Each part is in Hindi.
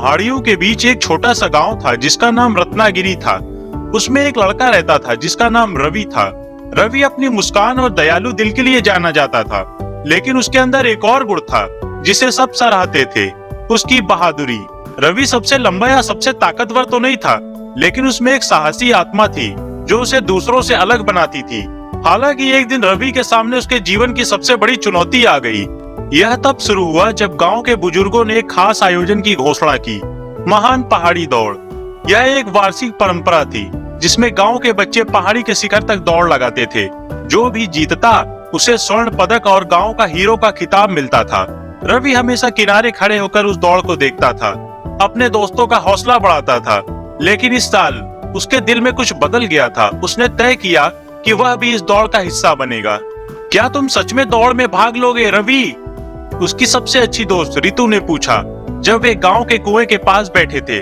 पहाड़ियों के बीच एक छोटा सा गांव था जिसका नाम रत्नागिरी था। उसमें एक लड़का रहता था जिसका नाम रवि था। रवि अपनी मुस्कान और दयालु दिल के लिए जाना जाता था, लेकिन उसके अंदर एक और गुण था जिसे सब सराहते थे, उसकी बहादुरी। रवि सबसे लंबा या सबसे ताकतवर तो नहीं था, लेकिन उसमें एक साहसी आत्मा थी जो उसे दूसरों से अलग बनाती थी। हालांकि एक दिन रवि के सामने उसके जीवन की सबसे बड़ी चुनौती आ गई। यह तब शुरू हुआ जब गांव के बुजुर्गों ने एक खास आयोजन की घोषणा की, महान पहाड़ी दौड़। यह एक वार्षिक परंपरा थी जिसमें गांव के बच्चे पहाड़ी के शिखर तक दौड़ लगाते थे। जो भी जीतता उसे स्वर्ण पदक और गांव का हीरो का खिताब मिलता था। रवि हमेशा किनारे खड़े होकर उस दौड़ को देखता था, अपने दोस्तों का हौसला बढ़ाता था। लेकिन इस साल उसके दिल में कुछ बदल गया था। उसने तय किया कि वह भी इस दौड़ का हिस्सा बनेगा। क्या तुम सच में दौड़ में भाग लोगे रवि? उसकी सबसे अच्छी दोस्त रितु ने पूछा जब वे गांव के कुएं के पास बैठे थे।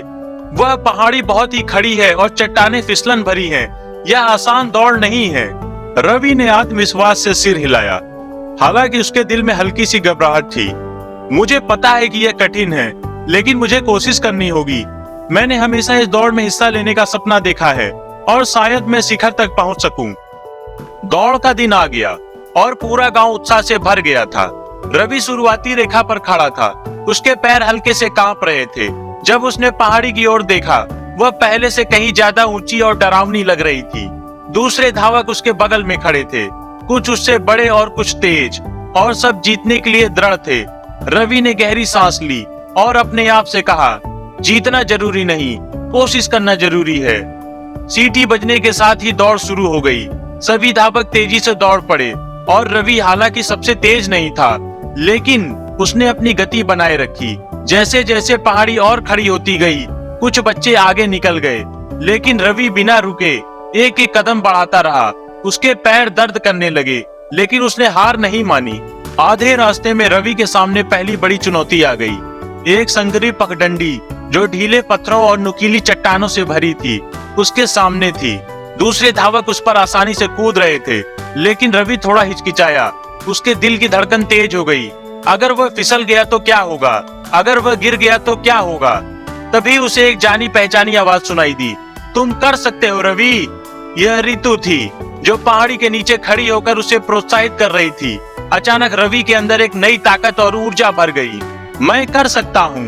वह पहाड़ी बहुत ही खड़ी है और चट्टानें फिसलन भरी हैं। यह आसान दौड़ नहीं है। रवि ने आत्मविश्वास से सिर हिलाया, हालांकि उसके दिल में हल्की सी घबराहट थी। मुझे पता है कि यह कठिन है, लेकिन मुझे कोशिश करनी होगी। मैंने हमेशा इस दौड़ में हिस्सा लेने का सपना देखा है और शायद मैं शिखर तक पहुंच सकूं। दौड़ का दिन आ गया और पूरा गांव उत्साह से भर गया था। रवि शुरुआती रेखा पर खड़ा था। उसके पैर हल्के से कांप रहे थे। जब उसने पहाड़ी की ओर देखा, वह पहले से कहीं ज्यादा ऊंची और डरावनी लग रही थी। दूसरे धावक उसके बगल में खड़े थे, कुछ उससे बड़े और कुछ तेज, और सब जीतने के लिए दृढ़ थे। रवि ने गहरी सांस ली और अपने आप से कहा, जीतना जरूरी नहीं, कोशिश करना जरूरी है। सीटी बजने के साथ ही दौड़ शुरू हो गई। सभी धावक तेजी से दौड़ पड़े और रवि हालांकि सबसे तेज नहीं था, लेकिन उसने अपनी गति बनाए रखी। जैसे जैसे पहाड़ी और खड़ी होती गई, कुछ बच्चे आगे निकल गए, लेकिन रवि बिना रुके एक एक कदम बढ़ाता रहा। उसके पैर दर्द करने लगे, लेकिन उसने हार नहीं मानी। आधे रास्ते में रवि के सामने पहली बड़ी चुनौती आ गई। एक संकरी पगडंडी जो ढीले पत्थरों और नुकीली चट्टानों से भरी थी, उसके सामने थी। दूसरे धावक उस पर आसानी से कूद रहे थे, लेकिन रवि थोड़ा हिचकिचाया। उसके दिल की धड़कन तेज हो गई। अगर वह फिसल गया तो क्या होगा? अगर वह गिर गया तो क्या होगा? तभी उसे एक जानी पहचानी आवाज सुनाई दी, तुम कर सकते हो रवि। यह रितु थी जो पहाड़ी के नीचे खड़ी होकर उसे प्रोत्साहित कर रही थी। अचानक रवि के अंदर एक नई ताकत और ऊर्जा भर गई। मैं कर सकता हूँ,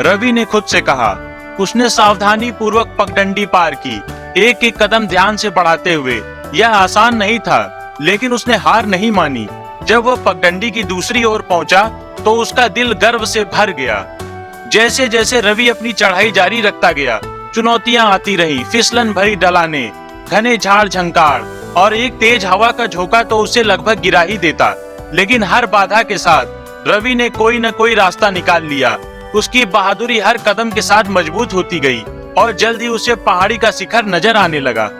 रवि ने खुद से कहा। उसने सावधानी पूर्वक पगडंडी पार की, एक एक कदम ध्यान से बढ़ाते हुए। यह आसान नहीं था, लेकिन उसने हार नहीं मानी। जब वह पगडंडी की दूसरी ओर पहुंचा तो उसका दिल गर्व से भर गया। जैसे जैसे रवि अपनी चढ़ाई जारी रखता गया, चुनौतियां आती रही। फिसलन भरी ढलानें, घने झाड़ झंकार और एक तेज हवा का झोंका तो उसे लगभग गिरा ही देता। लेकिन हर बाधा के साथ रवि ने कोई न कोई रास्ता निकाल लिया। उसकी बहादुरी हर कदम के साथ मजबूत होती गई और जल्द ही उसे पहाड़ी का शिखर नजर आने लगा।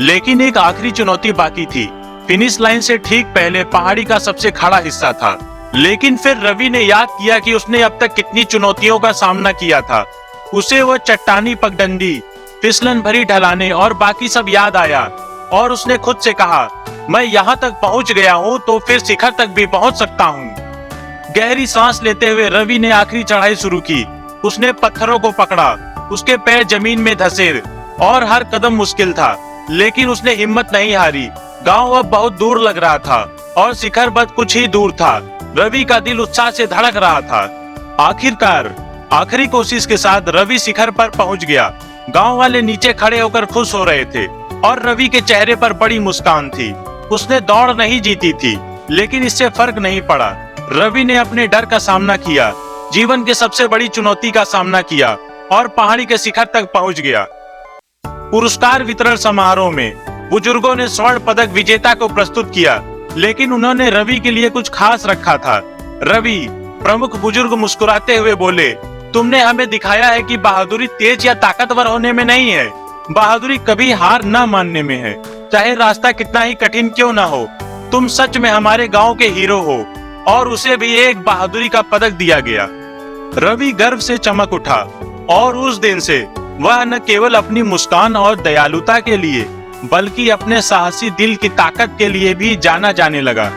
लेकिन एक आखिरी चुनौती बाकी थी। फिनिश लाइन से ठीक पहले पहाड़ी का सबसे खड़ा हिस्सा था। लेकिन फिर रवि ने याद किया कि उसने अब तक कितनी चुनौतियों का सामना किया था। उसे वह चट्टानी पगडंडी, फिसलन भरी ढलानें और बाकी सब याद आया, और उसने खुद से कहा, मैं यहाँ तक पहुँच गया हूँ तो फिर शिखर तक भी पहुँच सकता हूँ। गहरी सांस लेते हुए रवि ने आखिरी चढ़ाई शुरू की। उसने पत्थरों को पकड़ा, उसके पैर जमीन में धंसे और हर कदम मुश्किल था, लेकिन उसने हिम्मत नहीं हारी। गांव अब बहुत दूर लग रहा था और शिखर बस कुछ ही दूर था। रवि का दिल उत्साह से धड़क रहा था। आखिरकार आखिरी कोशिश के साथ रवि शिखर पर पहुंच गया। गांव वाले नीचे खड़े होकर खुश हो रहे थे और रवि के चेहरे पर बड़ी मुस्कान थी। उसने दौड़ नहीं जीती थी, लेकिन इससे फर्क नहीं पड़ा। रवि ने अपने डर का सामना किया, जीवन के सबसे बड़ी चुनौती का सामना किया और पहाड़ी के शिखर तक पहुंच गया। पुरस्कार वितरण समारोह में बुजुर्गों ने स्वर्ण पदक विजेता को प्रस्तुत किया, लेकिन उन्होंने रवि के लिए कुछ खास रखा था। रवि, प्रमुख बुजुर्ग मुस्कुराते हुए बोले, तुमने हमें दिखाया है कि बहादुरी तेज या ताकतवर होने में नहीं है। बहादुरी कभी हार न मानने में है, चाहे रास्ता कितना ही कठिन क्यों ना हो। तुम सच में हमारे गांव के हीरो हो। और उसे भी एक बहादुरी का पदक दिया गया। रवि गर्व से चमक उठा और उस दिन से वह न केवल अपनी मुस्कान और दयालुता के लिए, बल्कि अपने साहसी दिल की ताकत के लिए भी जाना जाने लगा।